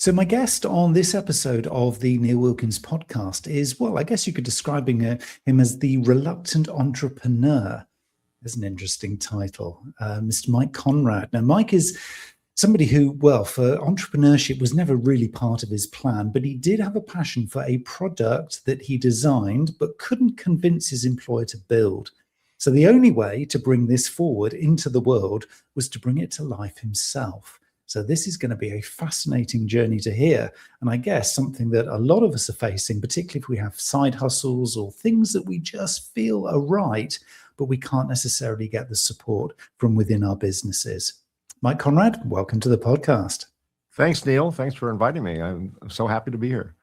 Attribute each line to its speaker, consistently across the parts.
Speaker 1: So, my guest on this episode of the Neil Wilkins podcast is, well, I guess you could describe him as the reluctant entrepreneur. There's an interesting title, Mr. Mike Konrad. Now, Mike is somebody who, well, for entrepreneurship was never really part of his plan, but he did have a passion for a product that he designed but couldn't convince his employer to build. So the only way to bring this forward into the world was to bring it to life himself. So this is going to be a fascinating journey to hear. And I guess something that a lot of us are facing, particularly if we have side hustles or things that we just feel are right, but we can't necessarily get the support from within our businesses. Mike Konrad, welcome to the podcast.
Speaker 2: Thanks, Neil. Thanks for inviting me. I'm so happy to be here.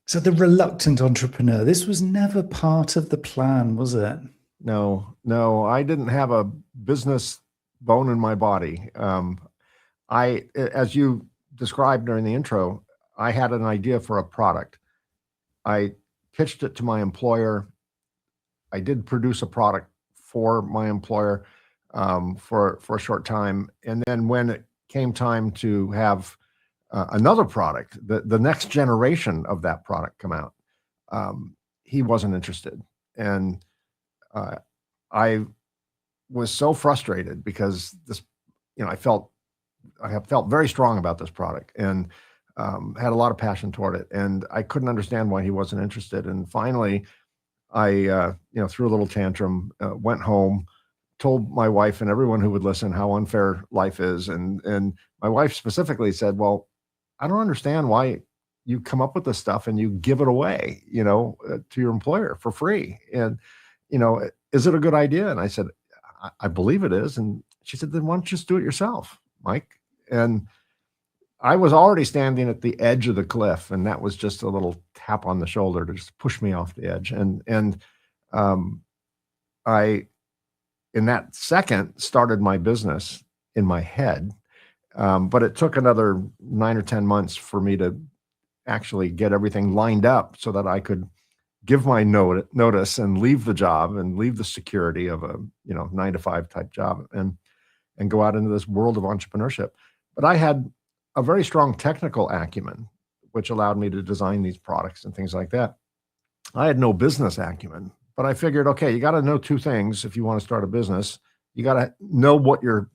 Speaker 1: So the reluctant entrepreneur, this was never part of the plan, was it?
Speaker 2: No, I didn't have a business bone in my body. As you described during the intro, I had an idea for a product. I pitched it to my employer. I did produce a product for my employer for a short time. And then when it came time to have another product, the next generation of that product come out, he wasn't interested. And I was so frustrated because this, I have felt very strong about this product and had a lot of passion toward it. And I couldn't understand why he wasn't interested. And finally, I threw a little tantrum, went home, told my wife and everyone who would listen how unfair life is. And my wife specifically said, well, I don't understand why you come up with this stuff and you give it away, to your employer for free. And, is it a good idea? And I said, I believe it is. And she said, then why don't you just do it yourself, Mike? And I was already standing at the edge of the cliff, and that was just a little tap on the shoulder to just push me off the edge. And I, in that second, started my business in my head, but it took another 9 or 10 months for me to actually get everything lined up so that I could give my notice and leave the job and leave the security of a 9-to-5 type job and go out into this world of entrepreneurship. But I had a very strong technical acumen, which allowed me to design these products and things like that. I had no business acumen, but I figured, okay, you got to know two things if you want to start a business. You got to know what you're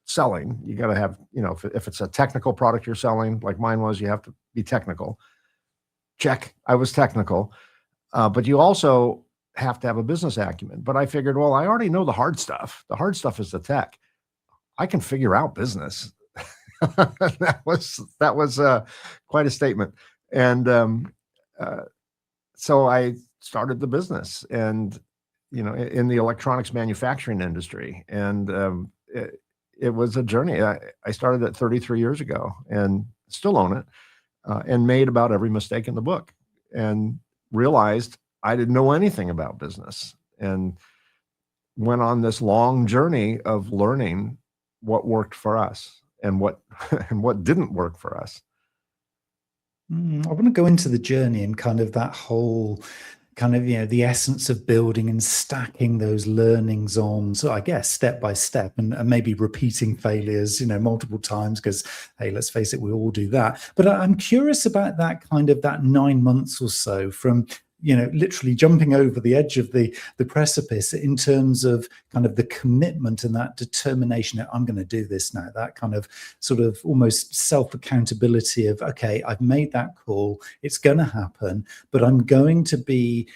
Speaker 2: selling. You got to have, if it's a technical product you're selling, like mine was, you have to be technical. Check, I was technical. But you also have to have a business acumen. But I figured, well, I already know the hard stuff. The hard stuff is the tech. I can figure out business. That was quite a statement. And so I started the business, and in the electronics manufacturing industry, and it was a journey. I started it 33 years ago, and still own it, and made about every mistake in the book, and realized I didn't know anything about business, and went on this long journey of learning what worked for us and what didn't work for us.
Speaker 1: I want to go into the journey and kind of that whole kind of, the essence of building and stacking those learnings on. So I guess step by step and maybe repeating failures, multiple times, because, hey, let's face it, we all do that. But I'm curious about that 9 months or so from, literally jumping over the edge of the precipice in terms of kind of the commitment and that determination that I'm going to do this now, that kind of sort of almost self-accountability of, okay, I've made that call, it's going to happen, but I'm going to be,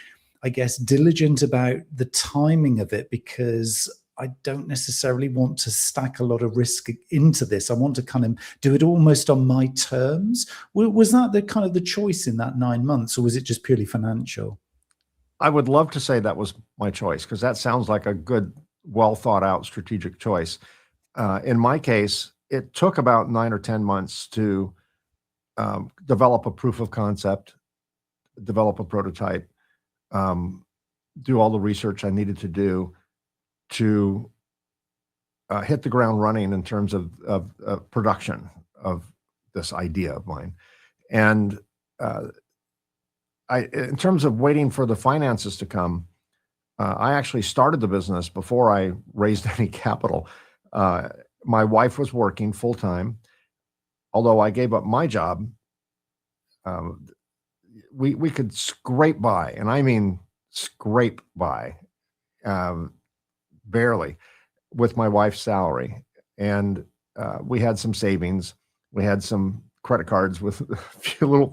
Speaker 1: I guess, diligent about the timing of it, because I don't necessarily want to stack a lot of risk into this. I want to kind of do it almost on my terms. Was that the kind of the choice in that 9 months, or was it just purely financial?
Speaker 2: I would love to say that was my choice, because that sounds like a good, well thought out strategic choice. In my case, it took about 9 or 10 months to develop a proof of concept, develop a prototype, do all the research I needed to do to hit the ground running in terms of production of this idea of mine. And in terms of waiting for the finances to come, I actually started the business before I raised any capital. My wife was working full time. Although I gave up my job Um, we could scrape by, and I mean scrape by, um, barely, with my wife's salary. And we had some savings. We had some credit cards with a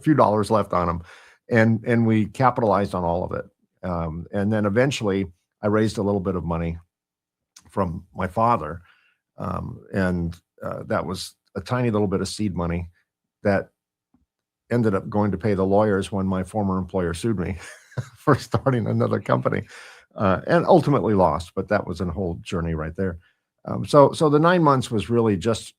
Speaker 2: few dollars left on them, and we capitalized on all of it. And then eventually, I raised a little bit of money from my father, and that was a tiny little bit of seed money that ended up going to pay the lawyers when my former employer sued me for starting another company, and ultimately lost. But that was a whole journey right there. So the 9 months was really just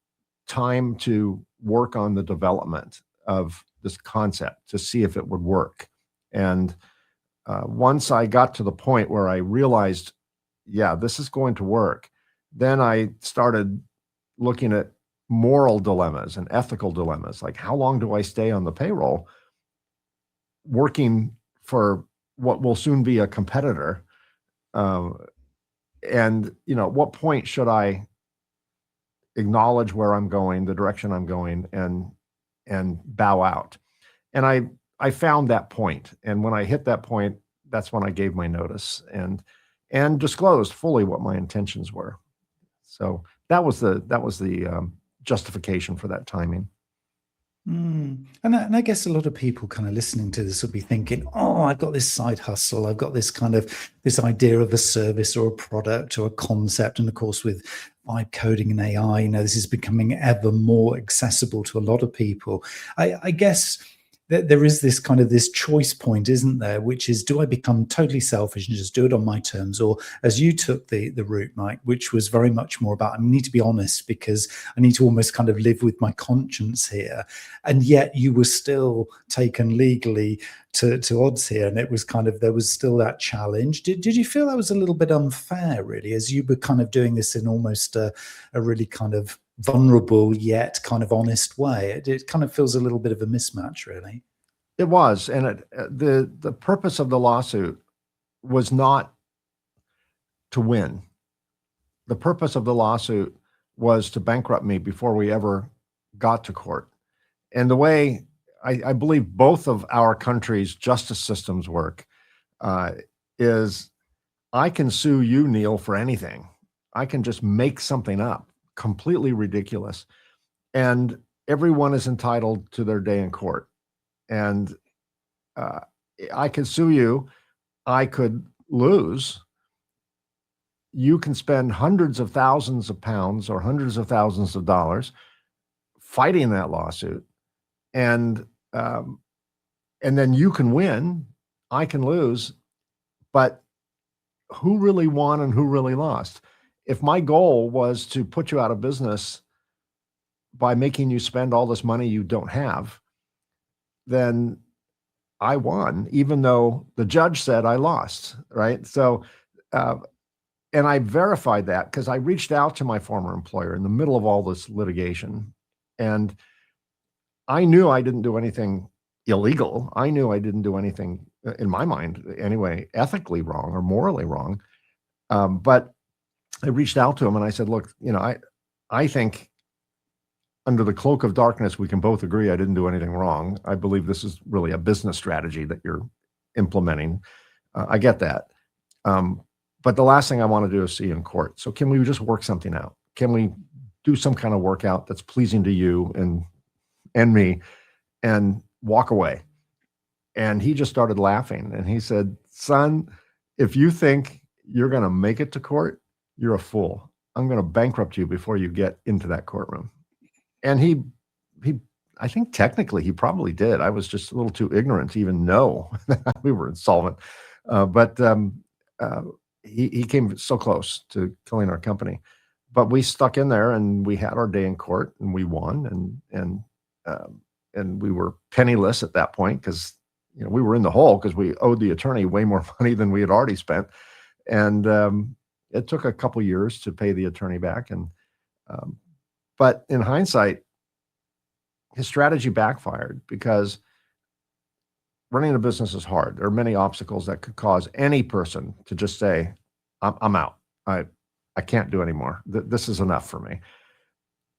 Speaker 2: time to work on the development of this concept to see if it would work. And once I got to the point where I realized, yeah, this is going to work, then I started looking at moral dilemmas and ethical dilemmas. Like, how long do I stay on the payroll working for what will soon be a competitor? And, at what point should I acknowledge where I'm going, the direction I'm going, and bow out? And I found that point. And when I hit that point, that's when I gave my notice and disclosed fully what my intentions were. So that was the justification for that timing.
Speaker 1: And I guess a lot of people kind of listening to this will be thinking, oh, I've got this side hustle. I've got this this idea of a service or a product or a concept. And of course, with vibe coding and AI, this is becoming ever more accessible to a lot of people. I guess there is this choice point, isn't there? Which is, do I become totally selfish and just do it on my terms? Or as you took the route, Mike, which was very much more about, I need to be honest because I need to almost kind of live with my conscience here. And yet you were still taken legally to odds here. And it was there was still that challenge. Did you feel that was a little bit unfair, really, as you were kind of doing this in almost a really kind of vulnerable yet kind of honest way? It kind of feels a little bit of a mismatch, really.
Speaker 2: It was, and the purpose of the lawsuit was not to win. The purpose of the lawsuit was to bankrupt me before we ever got to court. And the way I believe both of our country's justice systems work is, I can sue you, Neil, for anything. I can just make something up, completely ridiculous, and everyone is entitled to their day in court. And I could sue you. I could lose. You can spend hundreds of thousands of pounds or hundreds of thousands of dollars fighting that lawsuit, and then you can win. I can lose, but who really won and who really lost? If my goal was to put you out of business by making you spend all this money you don't have, then I won, even though the judge said I lost, right? So, and I verified that because I reached out to my former employer in the middle of all this litigation, and I knew I didn't do anything illegal. I knew I didn't do anything, in my mind anyway, ethically wrong or morally wrong. But I reached out to him and I said, look, I think under the cloak of darkness, we can both agree I didn't do anything wrong. I believe this is really a business strategy that you're implementing. I get that. But the last thing I want to do is see you in court. So can we just work something out? Can we do some kind of workout that's pleasing to you and me, and walk away? And he just started laughing. And he said, son, if you think you're going to make it to court, you're a fool. I'm going to bankrupt you before you get into that courtroom. And he, I think technically he probably did. I was just a little too ignorant to even know we were insolvent. But he came so close to killing our company. But we stuck in there, and we had our day in court, and we won, and we were penniless at that point because we were in the hole because we owed the attorney way more money than we had already spent, and it took a couple years to pay the attorney back. And but in hindsight, his strategy backfired because running a business is hard. There are many obstacles that could cause any person to just say, I'm out. I can't do anymore. This is enough for me.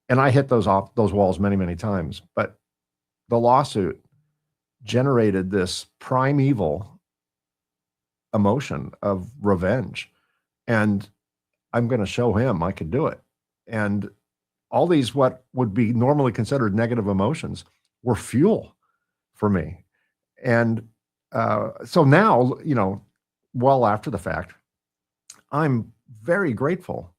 Speaker 2: And I hit those walls many, many times. But the lawsuit generated this primeval emotion of revenge. And I'm going to show him I could do it. And all these, what would be normally considered negative emotions, were fuel for me. And so now, well after the fact, I'm very grateful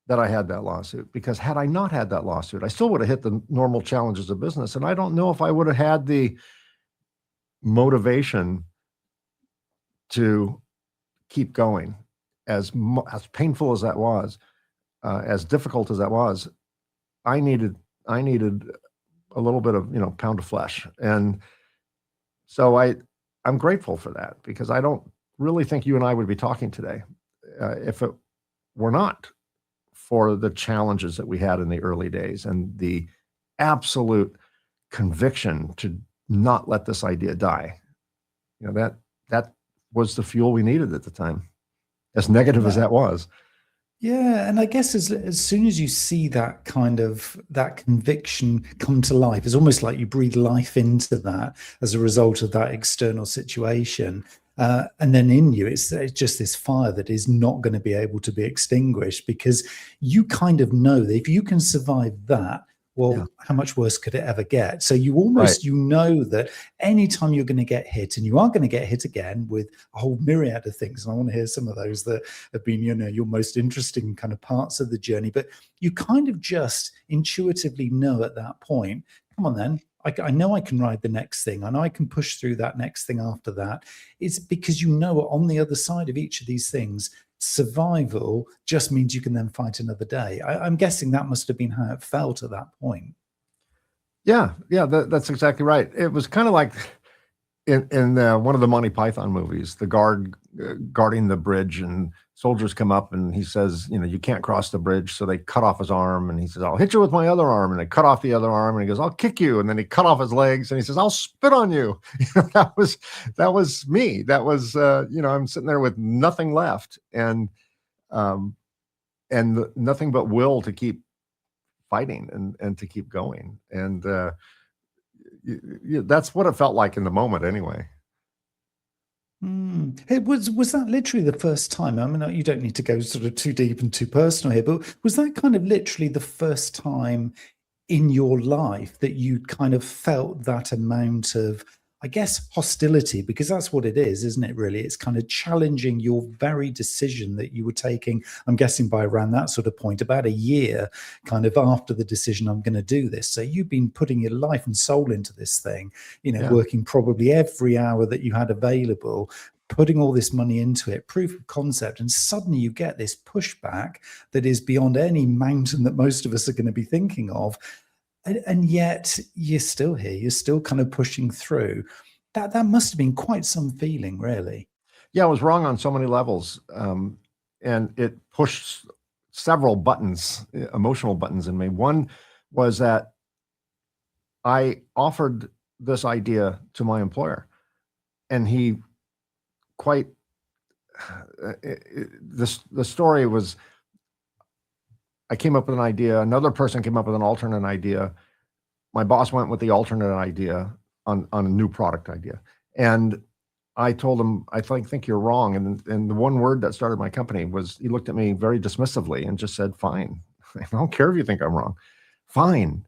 Speaker 2: that I had that lawsuit, because had I not had that lawsuit, I still would have hit the normal challenges of business. And I don't know if I would have had the motivation to keep going, as painful as that was, as difficult as that was. I needed a little bit of, pound of flesh. And so I'm grateful for that, because I don't really think you and I would be talking today if it were not for the challenges that we had in the early days and the absolute conviction to not let this idea die. That was the fuel we needed at the time, as negative as that was.
Speaker 1: Yeah, and I guess as soon as you see that conviction come to life, it's almost like you breathe life into that as a result of that external situation. And then in you, it's just this fire that is not going to be able to be extinguished, because you kind of know that if you can survive that, well, how much worse could it ever get? So you almost, you know that anytime you're going to get hit, and you are going to get hit again with a whole myriad of things. And I want to hear some of those that have been, your most interesting kind of parts of the journey. But you kind of just intuitively know at that point, come on then, I know I can ride the next thing. I know I can push through that next thing after that. It's because you know on the other side of each of these things, survival just means you can then fight another day. I'm guessing that must have been how it felt at that point.
Speaker 2: Yeah, that's exactly right. It was kind of like in one of the Monty Python movies, the guard guarding the bridge, and soldiers come up and he says, you can't cross the bridge. So they cut off his arm, and he says, I'll hit you with my other arm. And they cut off the other arm, and he goes, I'll kick you. And then he cut off his legs, and he says, I'll spit on you. That was me. That was, I'm sitting there with nothing left, and nothing but will to keep fighting and to keep going. And that's what it felt like in the moment anyway.
Speaker 1: It was that literally the first time? I mean, you don't need to go sort of too deep and too personal here, but was that kind of literally the first time in your life that you kind of felt that amount of, I guess, hostility? Because that's what it is, isn't it, really? It's kind of challenging your very decision that you were taking, I'm guessing by around that sort of point, about a year kind of after the decision, I'm going to do this. So you've been putting your life and soul into this thing, working probably every hour that you had available, putting all this money into it, proof of concept, and suddenly you get this pushback that is beyond any mountain that most of us are going to be thinking of. And yet you're still here, you're still kind of pushing through. That must have been quite some feeling, really.
Speaker 2: Yeah, I was wrong on so many levels. And it pushed several buttons, emotional buttons in me. One was that I offered this idea to my employer, and he the story was, I came up with an idea. Another person came up with an alternate idea. My boss went with the alternate idea on a new product idea. And I told him, I think you're wrong. And the one word that started my company was, he looked at me very dismissively and just said, fine. I don't care if you think I'm wrong. Fine.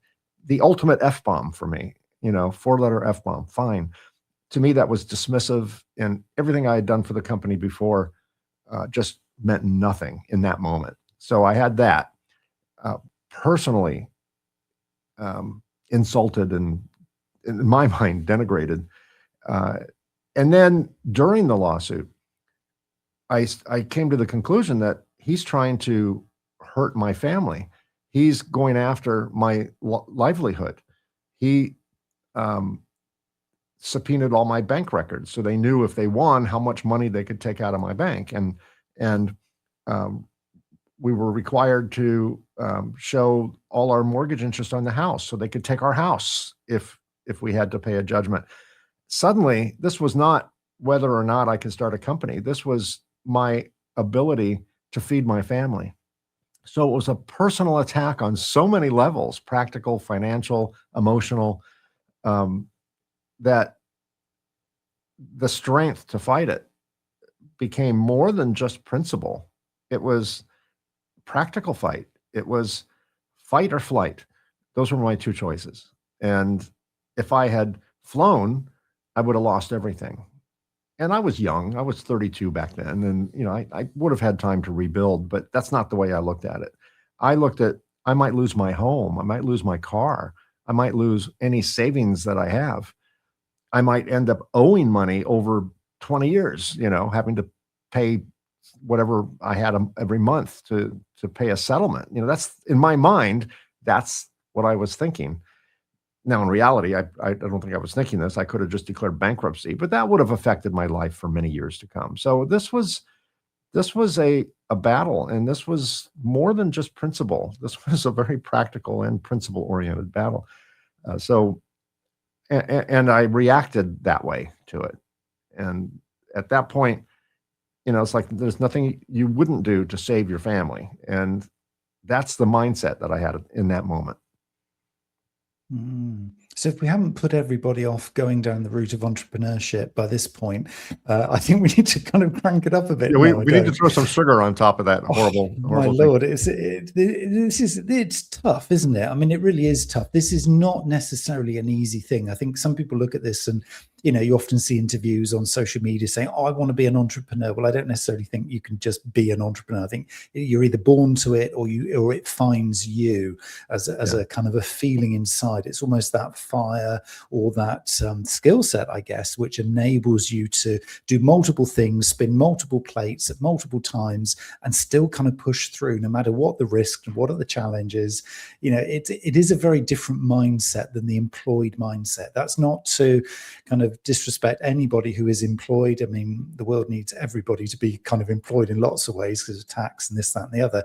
Speaker 2: The ultimate F-bomb for me, 4-letter F-bomb. Fine. To me, that was dismissive, and everything I had done for the company before just meant nothing in that moment. So I had that. Personally insulted and, in my mind, denigrated. And then during the lawsuit, I came to the conclusion that he's trying to hurt my family. He's going after my livelihood. He subpoenaed all my bank records, so they knew if they won how much money they could take out of my bank. And we were required to show all our mortgage interest on the house, so they could take our house if we had to pay a judgment. Suddenly, this was not whether or not I could start a company. This was my ability to feed my family. So it was a personal attack on so many levels, practical, financial, emotional, that the strength to fight it became more than just principle. It was practical fight. It was fight or flight. Those were my two choices. And if I had flown, I would have lost everything. And I was young. I was 32 back then. And, I would have had time to rebuild, but that's not the way I looked at it. I looked at, I might lose my home. I might lose my car. I might lose any savings that I have. I might end up owing money over 20 years, having to pay whatever I had every month to pay a settlement. That's in my mind, that's what I was thinking. Now, in reality, I don't think I was thinking this. I could have just declared bankruptcy, but that would have affected my life for many years to come. So this was a battle, and this was more than just principle. This was a very practical and principle-oriented battle. And I reacted that way to it. And at that point, it's like there's nothing you wouldn't do to save your family. And that's the mindset that I had in that moment.
Speaker 1: So if we haven't put everybody off going down the route of entrepreneurship by this point, I think we need to kind of crank it up a bit.
Speaker 2: Yeah, we need to throw some sugar on top of that horrible
Speaker 1: my Lord, it's tough, isn't it? I mean, it really is tough. This is not necessarily an easy thing. I think some people look at this and, you often see interviews on social media saying, "Oh, I want to be an entrepreneur." Well, I don't necessarily think you can just be an entrepreneur. I think you're either born to it or it finds you as a kind of a feeling inside. It's almost that fire or that skill set, I guess, which enables you to do multiple things, spin multiple plates at multiple times, and still kind of push through no matter what the risk and what are the challenges. It is a very different mindset than the employed mindset. That's not to kind of disrespect anybody who is employed. I mean, the world needs everybody to be kind of employed in lots of ways because of tax and this, that, and the other.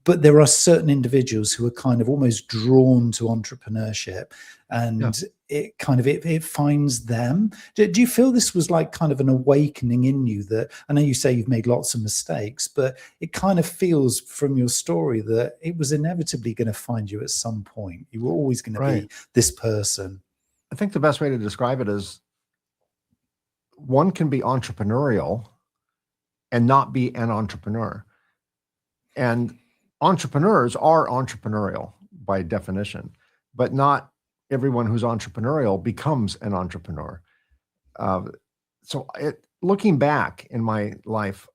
Speaker 1: But there are certain individuals who are kind of almost drawn to entrepreneurship, and it finds them. Do you feel this was like kind of an awakening in you? That I know you say you've made lots of mistakes, but it kind of feels from your story that it was inevitably going to find you at some point. You were always going to be this person.
Speaker 2: I think the best way to describe it is one can be entrepreneurial and not be an entrepreneur. And entrepreneurs are entrepreneurial by definition, but not everyone who's entrepreneurial becomes an entrepreneur. Looking back in my life,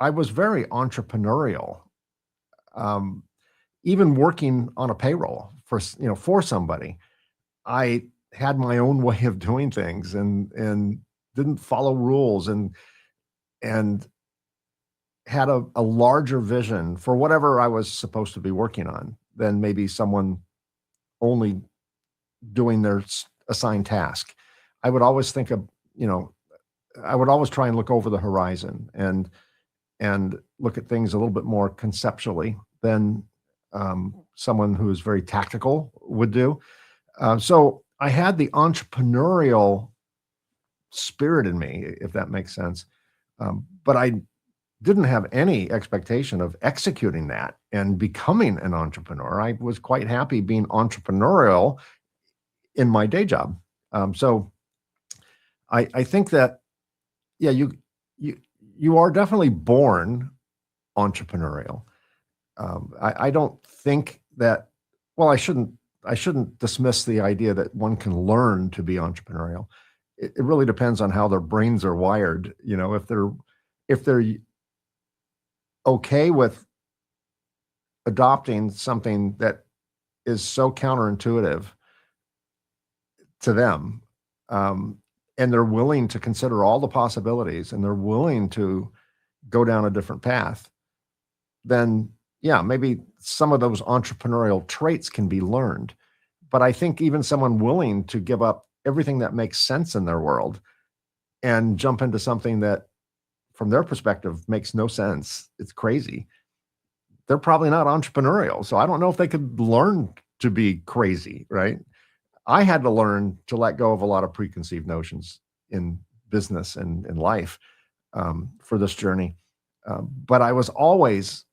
Speaker 2: I was very entrepreneurial. Even working on a payroll for somebody, I had my own way of doing things and didn't follow rules and had a larger vision for whatever I was supposed to be working on than maybe someone only doing their assigned task. I would always think of, I would always try and look over the horizon and look at things a little bit more conceptually than someone who is very tactical would do. So I had the entrepreneurial spirit in me, if that makes sense. But I didn't have any expectation of executing that and becoming an entrepreneur. I was quite happy being entrepreneurial in my day job. So I think that, you are definitely born entrepreneurial. I don't think that, well, I shouldn't dismiss the idea that one can learn to be entrepreneurial. It really depends on how their brains are wired. If they're okay with adopting something that is so counterintuitive to them, and they're willing to consider all the possibilities and they're willing to go down a different path, then maybe some of those entrepreneurial traits can be learned. But I think even someone willing to give up everything that makes sense in their world and jump into something that from their perspective makes no sense, it's crazy, they're probably not entrepreneurial. So I don't know if they could learn to be crazy, right? I had to learn to let go of a lot of preconceived notions in business and in life for this journey. But I was always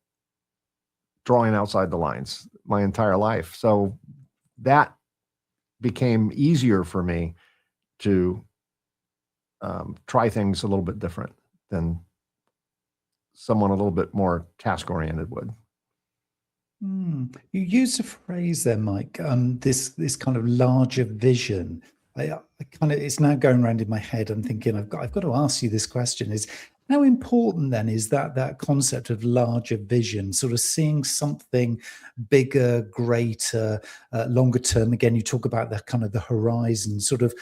Speaker 2: drawing outside the lines my entire life. So that became easier for me to try things a little bit different than someone a little bit more task-oriented would.
Speaker 1: You used a phrase there, Mike. This kind of larger vision. I kind of it's now going around in my head. I'm thinking I've got to ask you this question: is how important then is that concept of larger vision, sort of seeing something bigger, greater, longer term? Again, you talk about the kind of the horizon, sort of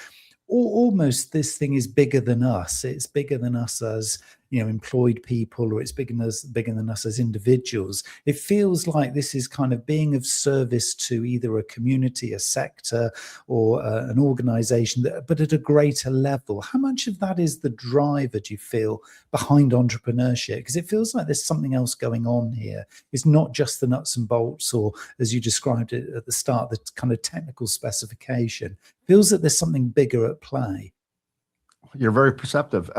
Speaker 1: almost this thing is bigger than us. It's bigger than us as employed people, or it's bigger than us as individuals. It feels like this is kind of being of service to either a community, a sector, or an organization, but at a greater level. How much of that is the driver, do you feel, behind entrepreneurship? Because it feels like there's something else going on here. It's not just the nuts and bolts, or as you described it at the start, the kind of technical specification. It feels that there's something bigger at play.
Speaker 2: You're very perceptive.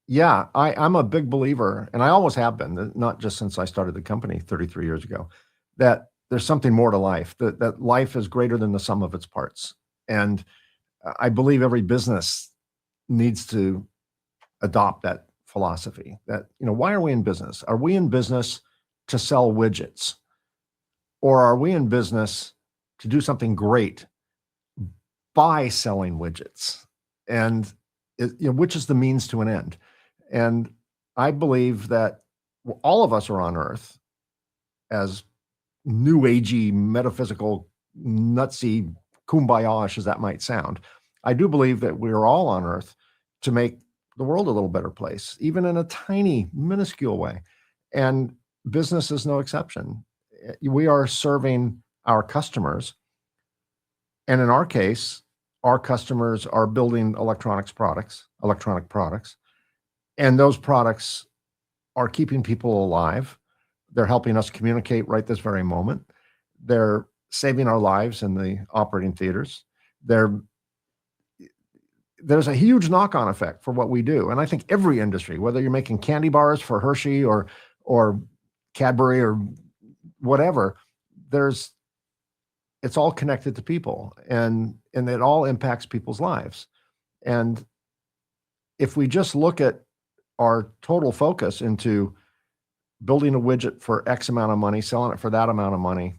Speaker 2: Yeah, I'm a big believer, and I always have been, not just since I started the company 33 years ago, that there's something more to life, that life is greater than the sum of its parts. And I believe every business needs to adopt that philosophy. That, why are we in business? Are we in business to sell widgets? Or are we in business to do something great by selling widgets? And which is the means to an end? And I believe that all of us are on Earth, as new agey, metaphysical, nutsy, kumbaya-ish as that might sound. I do believe that we're all on Earth to make the world a little better place, even in a tiny, minuscule way. And business is no exception. We are serving our customers. And in our case, our customers are building electronic products, and those products are keeping people alive. They're helping us communicate right this very moment. They're saving our lives in the operating theaters. There's a huge knock-on effect for what we do. And I think every industry, whether you're making candy bars for Hershey or Cadbury or whatever, it's all connected to people, and it all impacts people's lives. And if we just look at our total focus into building a widget for X amount of money, selling it for that amount of money,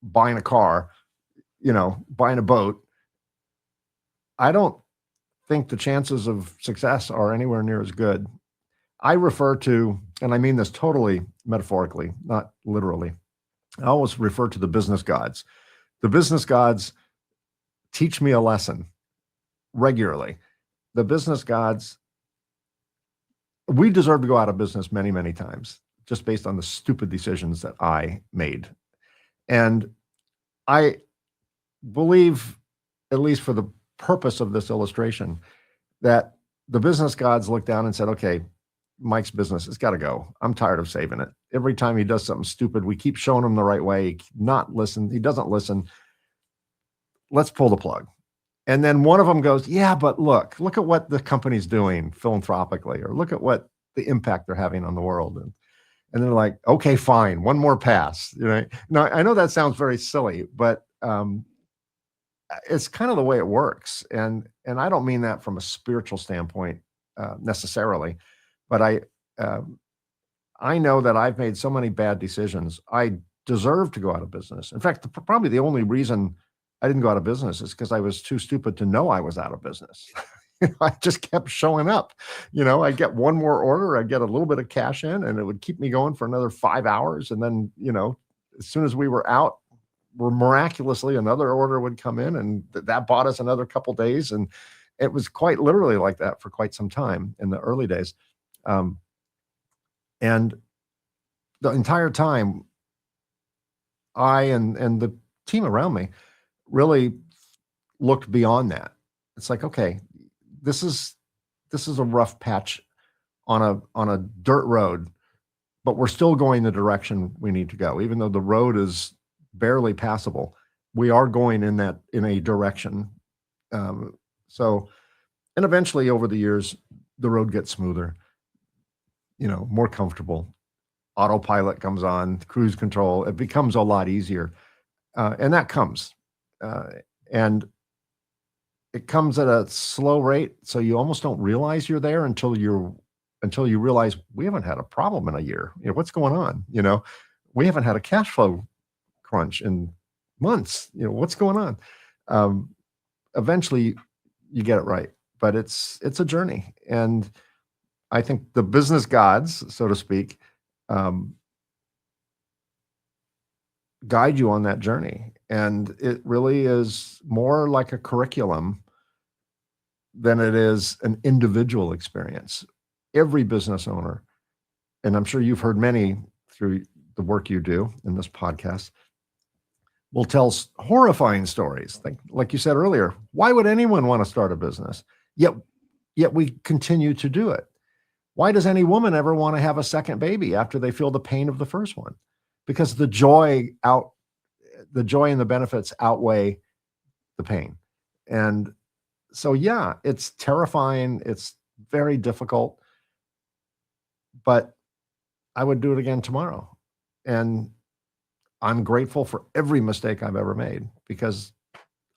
Speaker 2: buying a car, buying a boat, I don't think the chances of success are anywhere near as good. I refer to, and I mean this totally metaphorically, not literally, I always refer to the business gods. The business gods teach me a lesson regularly. The business gods, we deserve to go out of business many, many times, just based on the stupid decisions that I made. And I believe, at least for the purpose of this illustration, that the business gods looked down and said, okay, Mike's business has got to go. I'm tired of saving it. Every time he does something stupid, we keep showing him the right way. He doesn't listen. Let's pull the plug. And then one of them goes, yeah, but look at what the company's doing philanthropically, or look at what the impact they're having on the world. And they're like, okay, fine, one more pass. Now, I know that sounds very silly, but it's kind of the way it works. And I don't mean that from a spiritual standpoint necessarily, but I know that I've made so many bad decisions. I deserve to go out of business. In fact, probably the only reason I didn't go out of business is because I was too stupid to know I was out of business. I just kept showing up. I'd get one more order, I'd get a little bit of cash in, and it would keep me going for another 5 hours. And then, as soon as we were out, miraculously another order would come in, and that bought us another couple days. And it was quite literally like that for quite some time in the early days. And the entire time, I and the team around me really looked beyond that. It's like, okay, this is a rough patch on a dirt road, but we're still going the direction we need to go. Even though the road is barely passable, we are going in a direction. And eventually over the years, the road gets smoother, more comfortable. Autopilot comes on, cruise control, it becomes a lot easier. And that comes. And it comes at a slow rate, so you almost don't realize you're there until you realize we haven't had a problem in a year. What's going on? We haven't had a cash flow crunch in months. What's going on? Eventually you get it right, but it's a journey. And I think the business gods, so to speak, guide you on that journey. And it really is more like a curriculum than it is an individual experience. Every business owner, and I'm sure you've heard many through the work you do in this podcast, will tell horrifying stories. Like you said earlier, why would anyone want to start a business? Yet we continue to do it. Why does any woman ever want to have a second baby after they feel the pain of the first one? Because the joy and the benefits outweigh the pain. And so, yeah, it's terrifying. It's very difficult, but I would do it again tomorrow. And I'm grateful for every mistake I've ever made because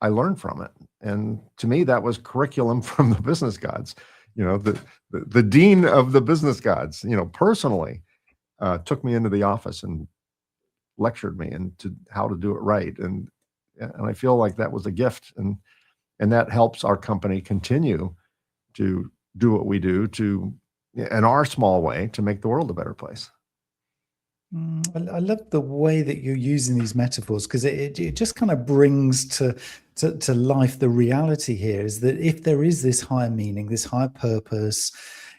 Speaker 2: I learned from it. And to me, that was curriculum from the business gods. The dean of the business gods, personally took me into the office and lectured me into how to do it right. And I feel like that was a gift. And that helps our company continue to do what we do in our small way, to make the world a better place.
Speaker 1: I love the way that you're using these metaphors, because it just kind of brings to life the reality here is that if there is this higher meaning, this higher purpose,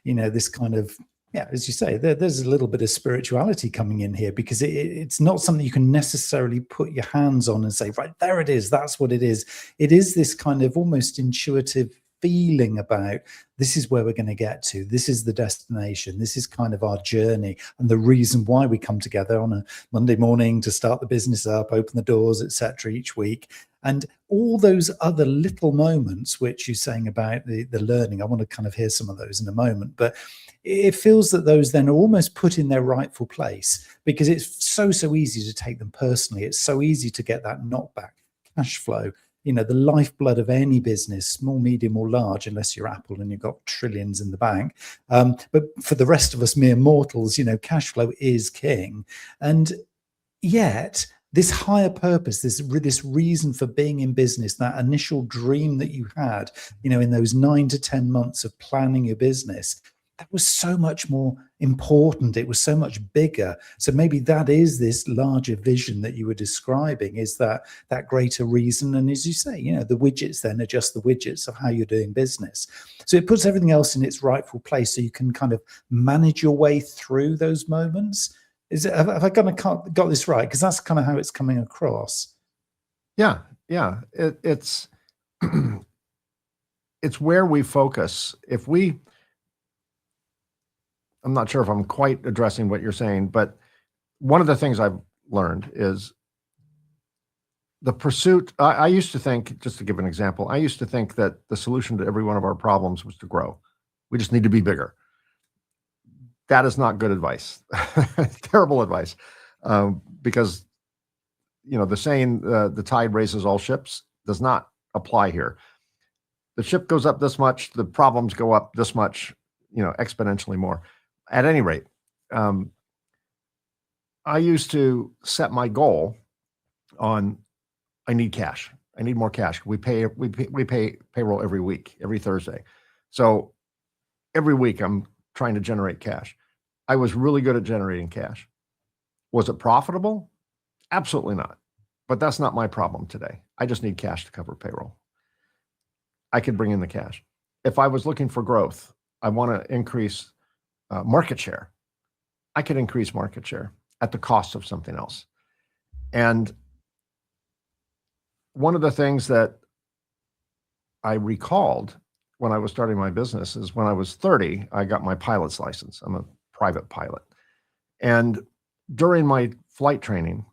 Speaker 1: this kind of, as you say, there's a little bit of spirituality coming in here, because it's not something you can necessarily put your hands on and say, right, there it is, that's what it is. It is this kind of almost intuitive feeling about, this is where we're going to get to, this is the destination, this is kind of our journey, and the reason why we come together on a Monday morning to start the business up, open the doors, etc., each week. And all those other little moments which you're saying about the learning, I want to kind of hear some of those in a moment, but it feels that those then are almost put in their rightful place, because it's so easy to take them personally. It's so easy to get that knockback cash flow, the lifeblood of any business, small, medium or large, unless you're Apple and you've got trillions in the bank. But for the rest of us mere mortals, cash flow is king. And yet this higher purpose, this reason for being in business, that initial dream that you had, in those 9 to 10 months of planning your business, that was so much more important. It was so much bigger. So maybe that is this larger vision that you were describing, is that greater reason. And as you say, the widgets then are just the widgets of how you're doing business. So it puts everything else in its rightful place, so you can kind of manage your way through those moments. Have I got this right? Because that's kind of how it's coming across.
Speaker 2: Yeah. It's it's where we focus. I'm not sure if I'm quite addressing what you're saying, but one of the things I've learned is the pursuit. I used to think, just to give an example, I used to think that the solution to every one of our problems was to grow. We just need to be bigger. That is not good advice. Terrible advice. Because, the saying, the tide raises all ships, does not apply here. The ship goes up this much, the problems go up this much, exponentially more. At any rate, I used to set my goal on, I need cash. I need more cash. We pay payroll every week, every Thursday. So every week I'm trying to generate cash. I was really good at generating cash. Was it profitable? Absolutely not. But that's not my problem today. I just need cash to cover payroll. I could bring in the cash. If I was looking for growth, I want to increase market share. I could increase market share at the cost of something else. And one of the things that I recalled when I was starting my business is when I was 30, I got my pilot's license. I'm a private pilot. And during my flight training,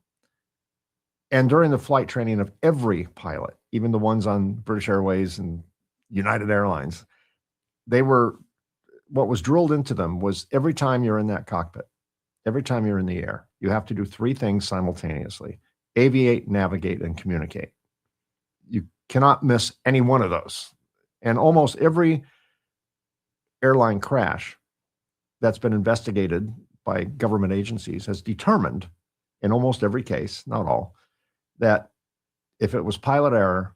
Speaker 2: and during the flight training of every pilot, even the ones on British Airways and United Airlines, what was drilled into them was, every time you're in that cockpit, every time you're in the air, you have to do 3 things simultaneously: aviate, navigate, and communicate. You cannot miss any one of those. And almost every airline crash that's been investigated by government agencies has determined, in almost every case, not all, that if it was pilot error,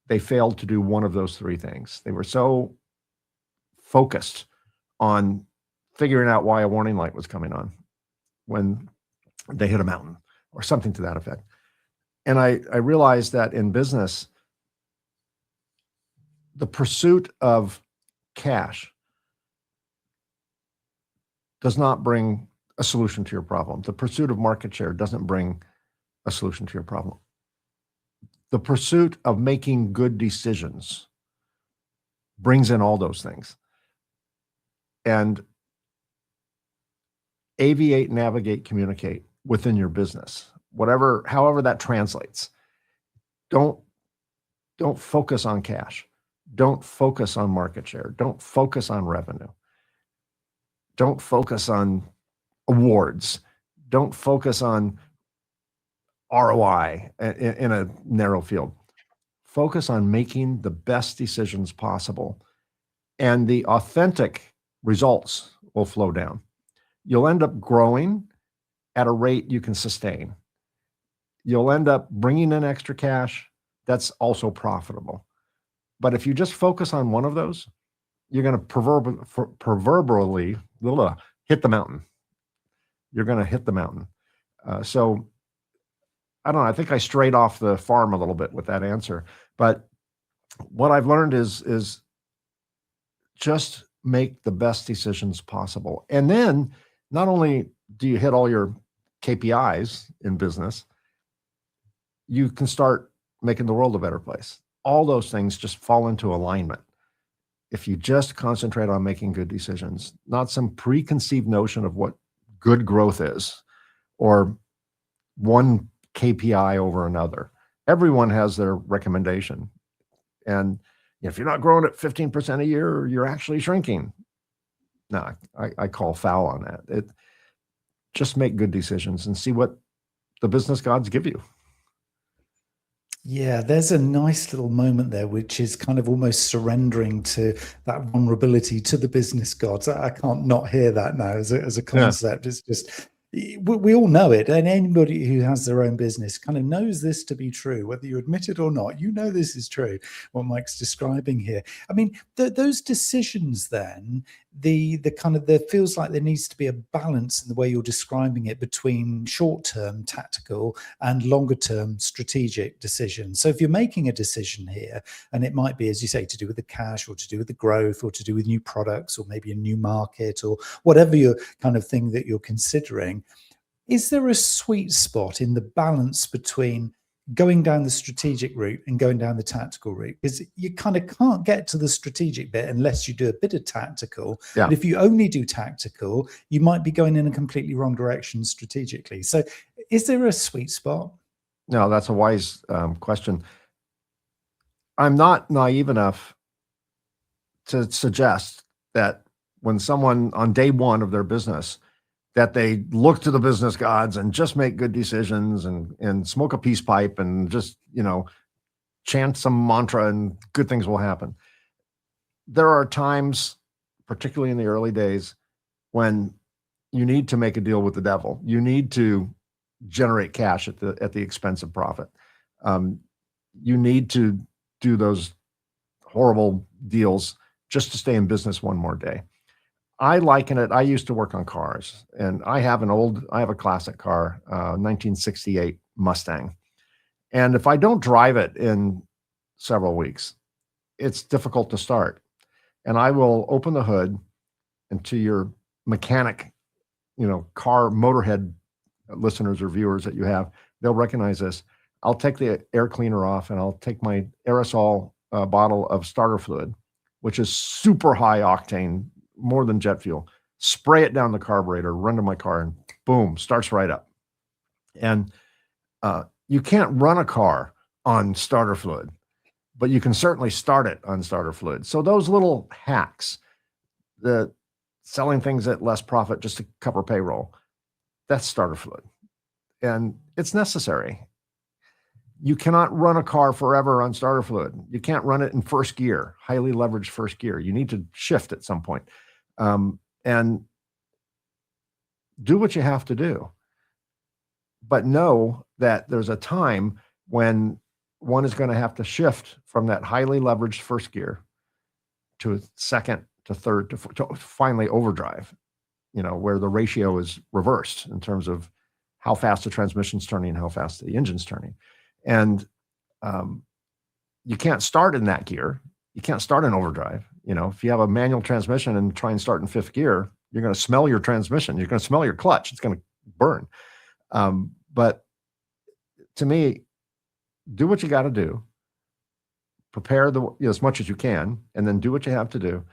Speaker 2: they failed to do one of those three things. They were so focused on figuring out why a warning light was coming on when they hit a mountain or something to that effect. And I realized that in business, the pursuit of cash does not bring a solution to your problem. The pursuit of market share doesn't bring a solution to your problem. The pursuit of making good decisions brings in all those things. And aviate, navigate, communicate within your business, however that translates. Don't focus on cash. Don't focus on market share. Don't focus on revenue. Don't focus on awards. Don't focus on ROI in a narrow field. Focus on making the best decisions possible, and the authentic results will flow down. You'll end up growing at a rate you can sustain. You'll end up bringing in extra cash that's also profitable. But if you just focus on one of those, you're going to proverbially hit the mountain. You're going to hit the mountain. So I don't know. I think I strayed off the farm a little bit with that answer. But what I've learned is just make the best decisions possible. And then not only do you hit all your KPIs in business, you can start making the world a better place. All those things just fall into alignment if you just concentrate on making good decisions, not some preconceived notion of what good growth is or one KPI over another. Everyone has their recommendation. And if you're not growing at 15% a year, you're actually shrinking. No, I call foul on that. Just make good decisions and see what the business gods give you.
Speaker 1: Yeah, there's a nice little moment there, which is kind of almost surrendering to that vulnerability to the business gods. I can't not hear that now as a concept. Yeah. It's just, we all know it. And anybody who has their own business kind of knows this to be true, whether you admit it or not. You know this is true, what Mike's describing here. I mean, those decisions then, the kind of, there feels like there needs to be a balance in the way you're describing it between short-term tactical and longer-term strategic decisions. So if you're making a decision here, and it might be, as you say, to do with the cash or to do with the growth or to do with new products or maybe a new market or whatever your kind of thing that you're considering, is there a sweet spot in the balance between going down the strategic route and going down the tactical route? Because you kind of can't get to the strategic bit unless you do a bit of tactical. Yeah. But if you only do tactical, you might be going in a completely wrong direction strategically. So is there a sweet spot?
Speaker 2: No, that's a wise question. I'm not naive enough to suggest that when someone on day one of their business, that they look to the business gods and just make good decisions and smoke a peace pipe and just, chant some mantra and good things will happen. There are times, particularly in the early days, when you need to make a deal with the devil. You need to generate cash at the expense of profit. You need to do those horrible deals just to stay in business one more day. I liken it. I used to work on cars, and I have a classic car, 1968 Mustang. And if I don't drive it in several weeks, it's difficult to start. And I will open the hood, and to your mechanic, car motorhead listeners or viewers that you have, they'll recognize this. I'll take the air cleaner off, and I'll take my aerosol bottle of starter fluid, which is super high octane, more than jet fuel, spray it down the carburetor, run to my car, and boom, starts right up. And you can't run a car on starter fluid, but you can certainly start it on starter fluid. So those little hacks, the selling things at less profit just to cover payroll, that's starter fluid. And it's necessary. You cannot run a car forever on starter fluid. You can't run it in first gear, highly leveraged first gear. You need to shift at some point. And do what you have to do. But know that there's a time when one is going to have to shift from that highly leveraged first gear to second, to third, to finally overdrive, where the ratio is reversed in terms of how fast the transmission's turning and how fast the engine's turning. And you can't start in that gear. You can't start in overdrive. If you have a manual transmission and try and start in fifth gear, you're going to smell your transmission. You're going to smell your clutch. It's going to burn. But to me, do what you got to do. Prepare as much as you can, and then do what you have to do.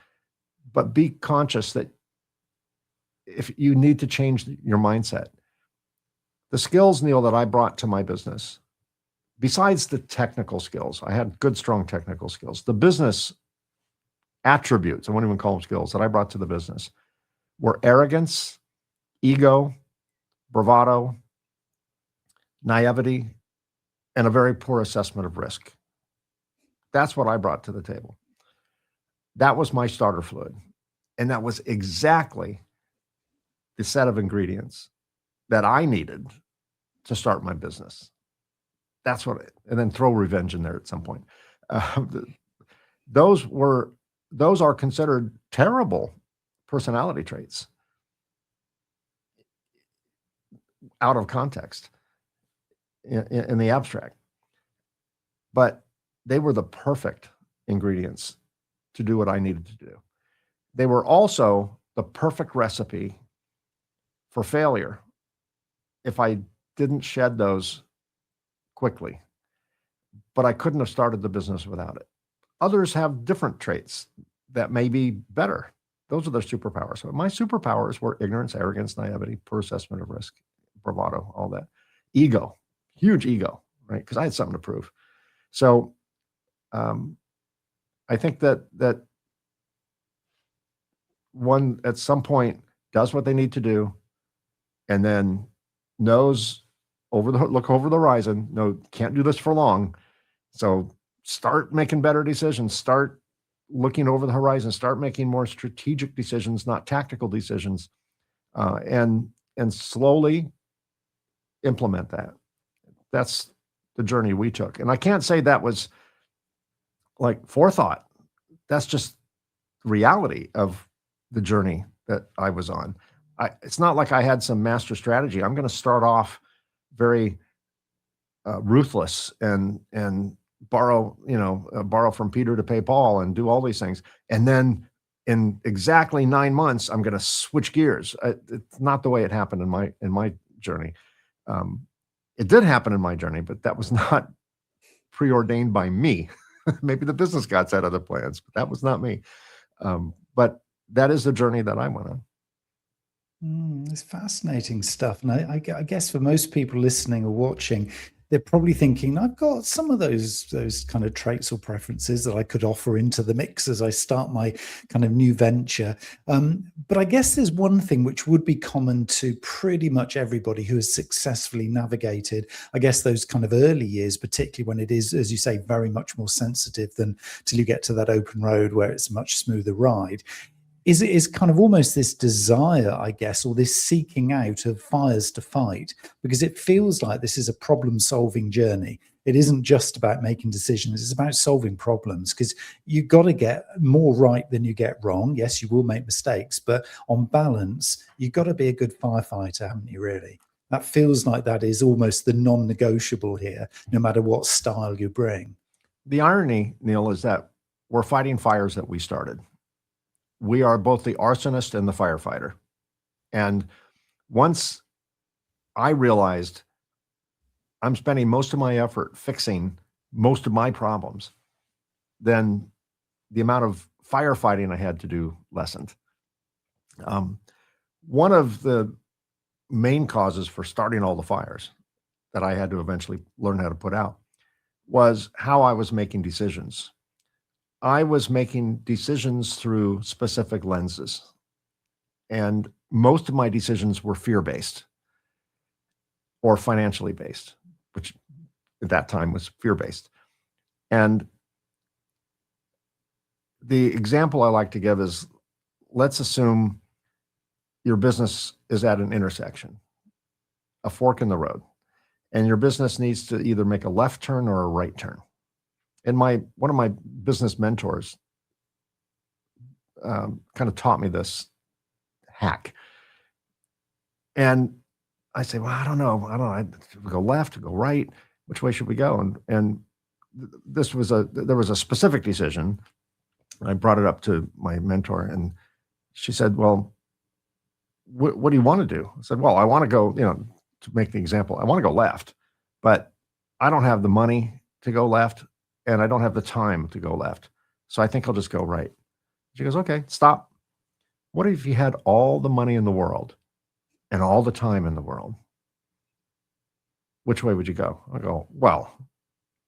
Speaker 2: But be conscious that if you need to change your mindset, the skills, Neil, that I brought to my business, besides the technical skills, I had good, strong technical skills. The business attributes, I won't even call them skills, that I brought to the business were arrogance, ego, bravado, naivety, and a very poor assessment of risk. That's what I brought to the table. That was my starter fluid. And that was exactly the set of ingredients that I needed to start my business. That's what, and then throw revenge in there at some point. Those are considered terrible personality traits out of context in the abstract. But they were the perfect ingredients to do what I needed to do. They were also the perfect recipe for failure if I didn't shed those quickly. But I couldn't have started the business without it. Others have different traits that may be better. Those are their superpowers. So my superpowers were ignorance, arrogance, naivety, poor assessment of risk, bravado, all that. Ego, huge ego, right? Because I had something to prove. So I think that one at some point does what they need to do, and then knows look over the horizon. No, can't do this for long. So start making better decisions. Start looking over the horizon. Start making more strategic decisions, not tactical decisions, and slowly implement that. That's the journey we took. And I can't say that was like forethought. That's just reality of the journey that I was on. It's not like I had some master strategy. I'm going to start off very ruthless and borrow from Peter to pay Paul and do all these things. And then in exactly 9 months, I'm going to switch gears. It's not the way it happened in my journey. It did happen in my journey, but that was not preordained by me. Maybe the business gods had other plans, but that was not me. But that is the journey that I went on.
Speaker 1: It's fascinating stuff. And I guess for most people listening or watching, they're probably thinking, I've got some of those kind of traits or preferences that I could offer into the mix as I start my kind of new venture. But I guess there's one thing which would be common to pretty much everybody who has successfully navigated, I guess, those kind of early years, particularly when it is, as you say, very much more sensitive than till you get to that open road where it's a much smoother ride. Is kind of almost this desire, I guess, or this seeking out of fires to fight, because it feels like this is a problem-solving journey. It isn't just about making decisions, it's about solving problems, because you've got to get more right than you get wrong. Yes, you will make mistakes, but on balance, you've got to be a good firefighter, haven't you, really? That feels like that is almost the non-negotiable here, no matter what style you bring.
Speaker 2: The irony, Neil, is that we're fighting fires that we started. We are both the arsonist and the firefighter. And once I realized I'm spending most of my effort fixing most of my problems, then the amount of firefighting I had to do lessened. One of the main causes for starting all the fires that I had to eventually learn how to put out was how I was making decisions. I was making decisions through specific lenses, and most of my decisions were fear-based or financially based, which at that time was fear-based. And the example I like to give is, let's assume your business is at an intersection, a fork in the road, and your business needs to either make a left turn or a right turn. And one of my business mentors kind of taught me this hack. And I say, well, I don't know. Should we go left, go right? Which way should we go? And there was a specific decision. I brought it up to my mentor, and she said, well, what do you want to do? I said, well, I want to go, to make the example, I want to go left, but I don't have the money to go left, and I don't have the time to go left. So I think I'll just go right. She goes, okay, stop. What if you had all the money in the world and all the time in the world? Which way would you go? I go, well,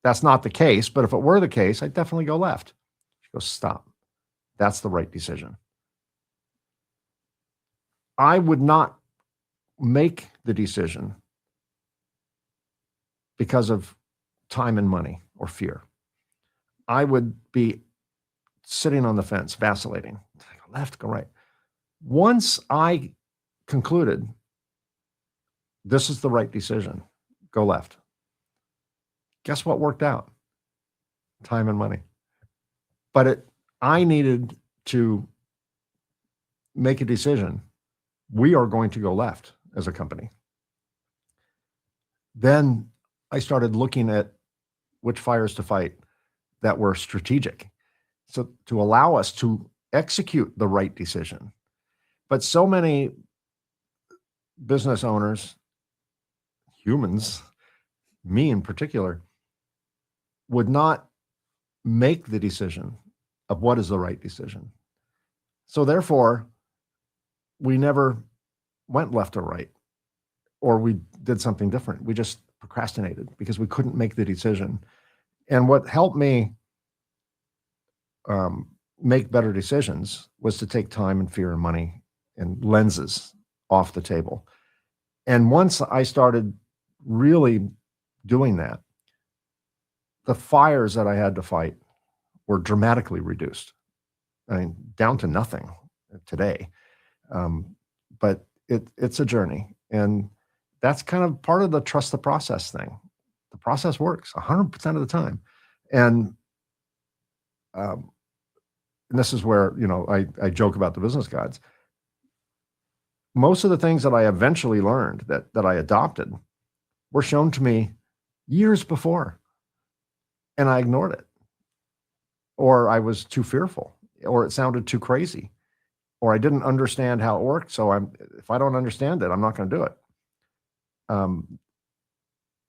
Speaker 2: that's not the case, but if it were the case, I'd definitely go left. She goes, stop. That's the right decision. I would not make the decision because of time and money or fear. I would be sitting on the fence, vacillating, go left, go right. Once I concluded this is the right decision, go left, guess what worked out? Time and money. But I needed to make a decision. We are going to go left as a company. Then I started looking at which fires to fight that were strategic, so to allow us to execute the right decision. But so many business owners, humans, me in particular, would not make the decision of what is the right decision. So therefore, we never went left or right, or we did something different. We just procrastinated because we couldn't make the decision. And what helped me make better decisions was to take time and fear and money and lenses off the table. And once I started really doing that, the fires that I had to fight were dramatically reduced. I mean, down to nothing today. But it's a journey. And that's kind of part of the trust the process thing. The process works 100% of the time. And this is where, I joke about the business gods. Most of the things that I eventually learned that I adopted were shown to me years before, and I ignored it. Or I was too fearful, or it sounded too crazy, or I didn't understand how it worked. So if I don't understand it, I'm not going to do it.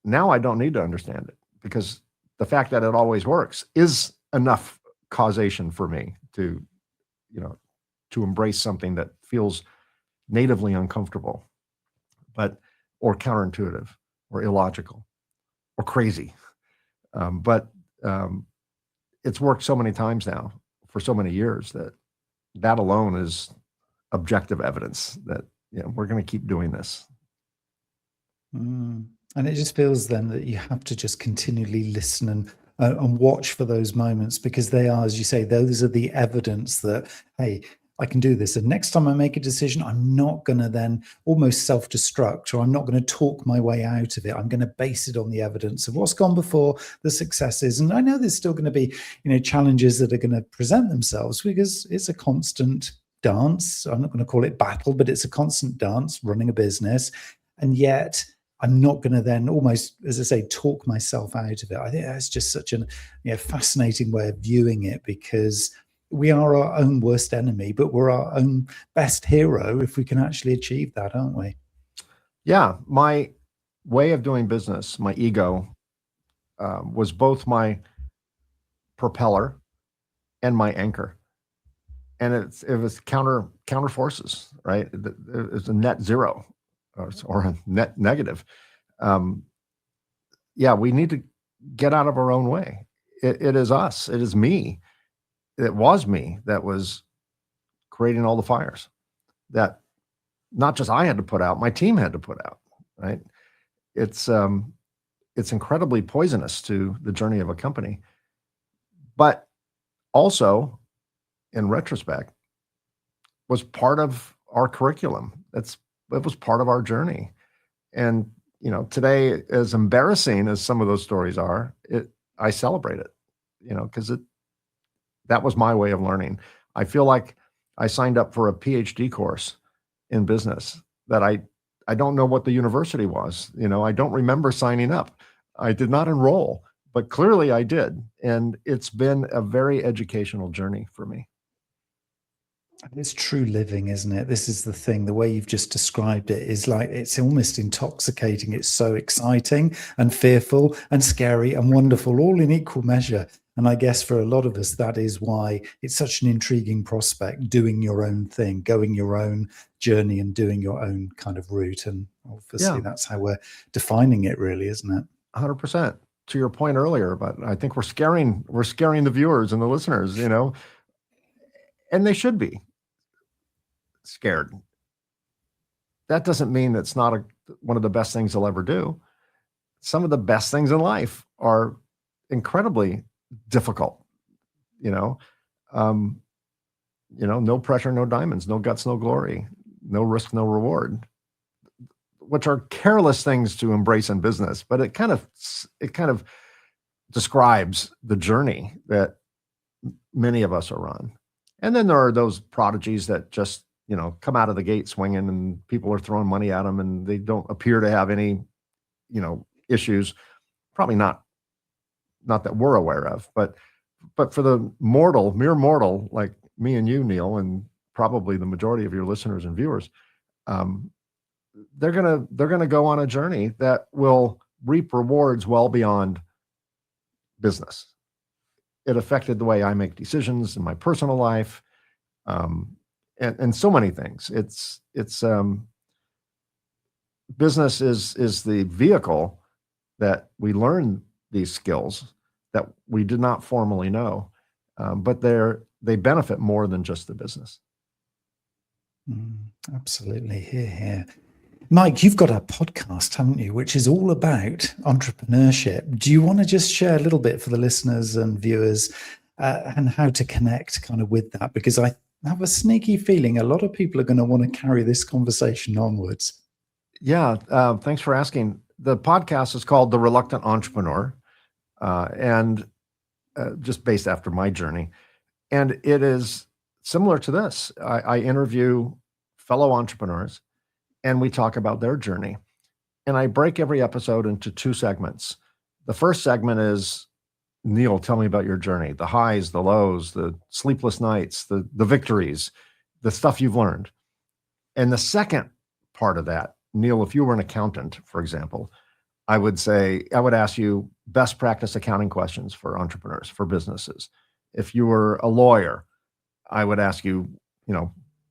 Speaker 2: Now I don't need to understand it, because the fact that it always works is enough causation for me to embrace something that feels natively uncomfortable, or counterintuitive, or illogical, or crazy. But it's worked so many times now for so many years that alone is objective evidence that we're going to keep doing this.
Speaker 1: And it just feels then that you have to just continually listen and watch for those moments, because they are, as you say, those are the evidence that, hey, I can do this. And next time I make a decision, I'm not going to then almost self-destruct, or I'm not going to talk my way out of it. I'm going to base it on the evidence of what's gone before, the successes. And I know there's still going to be, challenges that are going to present themselves, because it's a constant dance. I'm not going to call it battle, but it's a constant dance running a business. And yet I'm not going to then almost, as I say, talk myself out of it. I think that's just such a fascinating way of viewing it, because we are our own worst enemy, but we're our own best hero if we can actually achieve that, aren't we?
Speaker 2: Yeah. My way of doing business, my ego, was both my propeller and my anchor. And it was counter forces, right? It was a net zero or a net negative. We need to get out of our own way. It is us. It is me. It was me that was creating all the fires that not just I had to put out, my team had to put out, right? It's it's incredibly poisonous to the journey of a company. But also, in retrospect, was part of our curriculum. It was part of our journey. And, today, as embarrassing as some of those stories are, I celebrate it, because that was my way of learning. I feel like I signed up for a PhD course in business that I don't know what the university was. I don't remember signing up. I did not enroll, but clearly I did. And it's been a very educational journey for me.
Speaker 1: It's true living, isn't it? This is the thing. The way you've just described it is like it's almost intoxicating. It's so exciting and fearful and scary and wonderful, all in equal measure. And I guess for a lot of us, that is why it's such an intriguing prospect, doing your own thing, going your own journey and doing your own kind of route. And obviously, that's how we're defining it, really, isn't it?
Speaker 2: 100%. To your point earlier, but I think we're scaring the viewers and the listeners, and they should be scared. That doesn't mean it's not one of the best things they'll ever do. Some of the best things in life are incredibly difficult, no pressure, no diamonds, no guts, no glory, no risk, no reward, which are careless things to embrace in business, but it kind of describes the journey that many of us are on. And then there are those prodigies that just, come out of the gate swinging and people are throwing money at them and they don't appear to have any, issues. Probably not that we're aware of, but for the mere mortal like me and you, Neil, and probably the majority of your listeners and viewers, they're gonna go on a journey that will reap rewards well beyond business. It affected the way I make decisions in my personal life, and so many things. It's business is the vehicle that we learn these skills that we did not formally know, but they benefit more than just the business.
Speaker 1: Absolutely. Here. Mike, you've got a podcast, haven't you, which is all about entrepreneurship. Do you want to just share a little bit for the listeners and viewers and how to connect kind of with that? Because I have a sneaky feeling a lot of people are going to want to carry this conversation onwards.
Speaker 2: Yeah, thanks for asking. The podcast is called The Reluctant Entrepreneur, and just based after my journey. And it is similar to this. I interview fellow entrepreneurs, and we talk about their journey. And I break every episode into 2 segments. The first segment is, Neil, tell me about your journey, the highs, the lows, the sleepless nights, the victories, the stuff you've learned. And the second part of that, Neil, if you were an accountant, for example, I would ask you best practice accounting questions for entrepreneurs, for businesses. If you were a lawyer, I would ask you,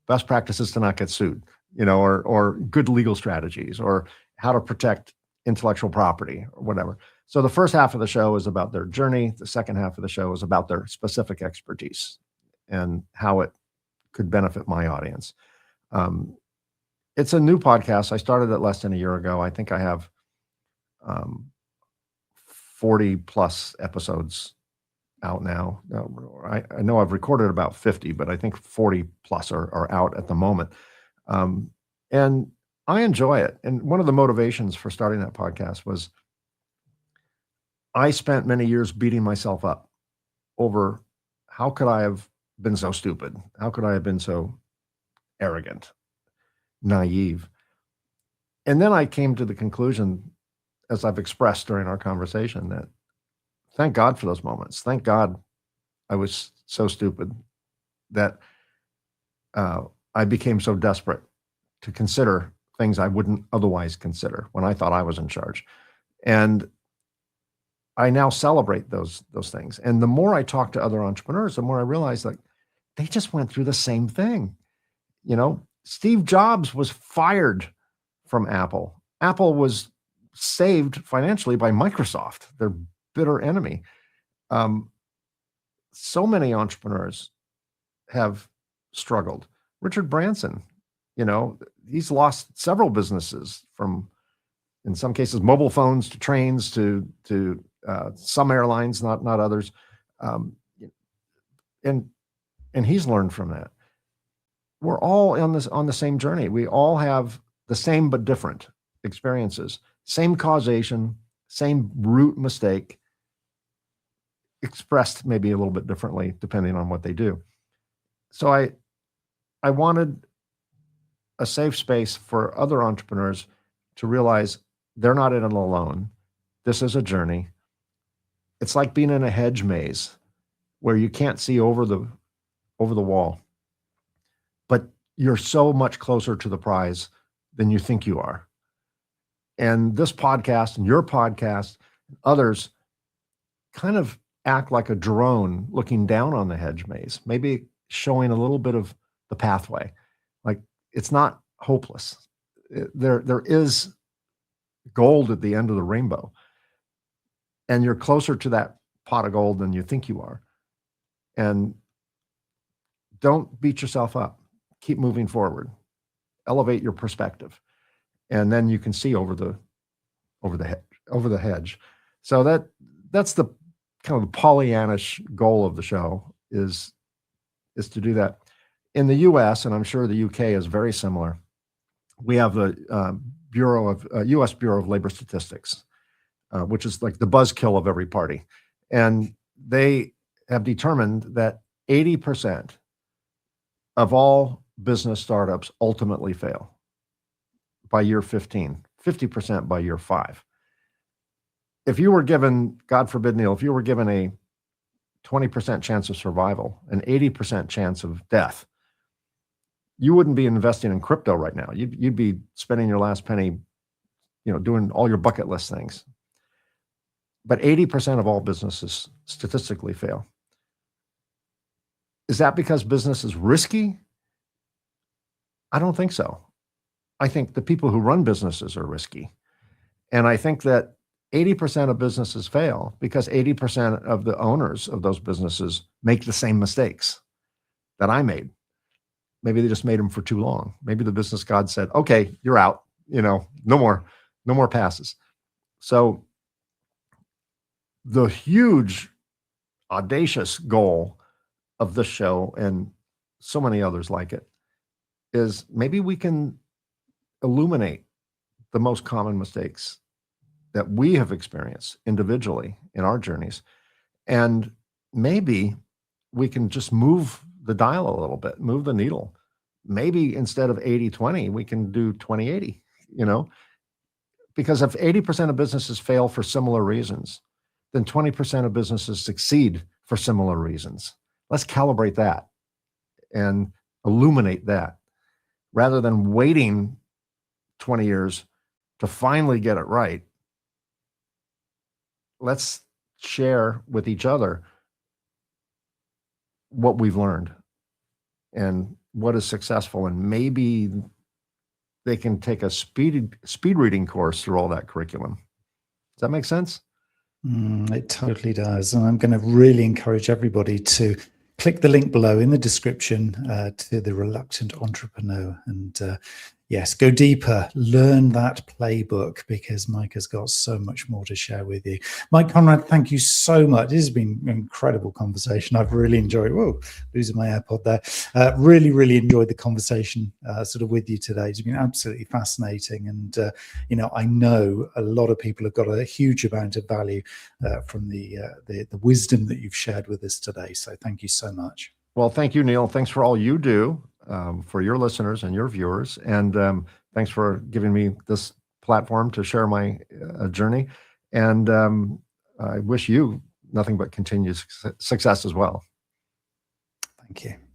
Speaker 2: best practices to not get sued, or good legal strategies, or how to protect intellectual property or whatever. So the first half of the show is about their journey. The second half of the show is about their specific expertise and how it could benefit my audience. It's a new podcast. I started it less than a year ago. I think I have 40 plus episodes out now. I know I've recorded about 50, but I think 40 plus are out at the moment. And I enjoy it. And one of the motivations for starting that podcast was I spent many years beating myself up over how could I have been so stupid? How could I have been so arrogant, naive? And then I came to the conclusion, as I've expressed during our conversation, that thank God for those moments. Thank God I was so stupid that I became so desperate to consider things I wouldn't otherwise consider when I thought I was in charge. And I now celebrate those things. And the more I talk to other entrepreneurs, the more I realize like they just went through the same thing. Steve Jobs was fired from Apple. Apple was saved financially by Microsoft, their bitter enemy. So many entrepreneurs have struggled. Richard Branson, he's lost several businesses from, in some cases, mobile phones to trains to some airlines, not others. And he's learned from that. We're all on the same journey. We all have the same but different experiences, same causation, same root mistake, expressed maybe a little bit differently depending on what they do. So I wanted a safe space for other entrepreneurs to realize they're not in it alone. This is a journey. It's like being in a hedge maze where you can't see over the wall, but you're so much closer to the prize than you think you are. And this podcast and your podcast, and others kind of act like a drone looking down on the hedge maze, maybe showing a little bit of the pathway. Like, it's not hopeless. There is gold at the end of the rainbow. And you're closer to that pot of gold than you think you are. And don't beat yourself up. Keep moving forward. Elevate your perspective. And then you can see over the hedge. So that's the kind of the Pollyannish goal of the show is to do that. In the US, and I'm sure the UK is very similar, we have the US Bureau of Labor Statistics, which is like the buzzkill of every party. And they have determined that 80% of all business startups ultimately fail by year 15, 50% by year 5. If you were given, God forbid, Neil, if you were given a 20% chance of survival, an 80% chance of death, you wouldn't be investing in crypto right now. You'd be spending your last penny, doing all your bucket list things. But 80% of all businesses statistically fail. Is that because business is risky? I don't think so. I think the people who run businesses are risky. And I think that 80% of businesses fail because 80% of the owners of those businesses make the same mistakes that I made. Maybe they just made them for too long. Maybe the business god said, okay, you're out, no more passes. So the huge, audacious goal of this show and so many others like it is maybe we can illuminate the most common mistakes that we have experienced individually in our journeys. And maybe we can just move the dial a little bit, move the needle. Maybe instead of 80-20, we can do 20-80, because if 80% of businesses fail for similar reasons, then 20% of businesses succeed for similar reasons. Let's calibrate that and illuminate that rather than waiting 20 years to finally get it right. Let's share with each other what we've learned and what is successful, and maybe they can take a speed reading course through all that curriculum. Does that make sense?
Speaker 1: It totally does. And I'm going to really encourage everybody to click the link below in the description to The Reluctant Entrepreneur. And yes, go deeper, learn that playbook, because Mike has got so much more to share with you. Mike, Konrad, thank you so much. This has been an incredible conversation. I've really enjoyed, losing my AirPod there. Really, really enjoyed the conversation sort of with you today. It's been absolutely fascinating. And, I know a lot of people have got a huge amount of value from the wisdom that you've shared with us today. So thank you so much.
Speaker 2: Well, thank you, Neil. Thanks for all you do. For your listeners and your viewers. And thanks for giving me this platform to share my journey. And I wish you nothing but continued success as well.
Speaker 1: Thank you.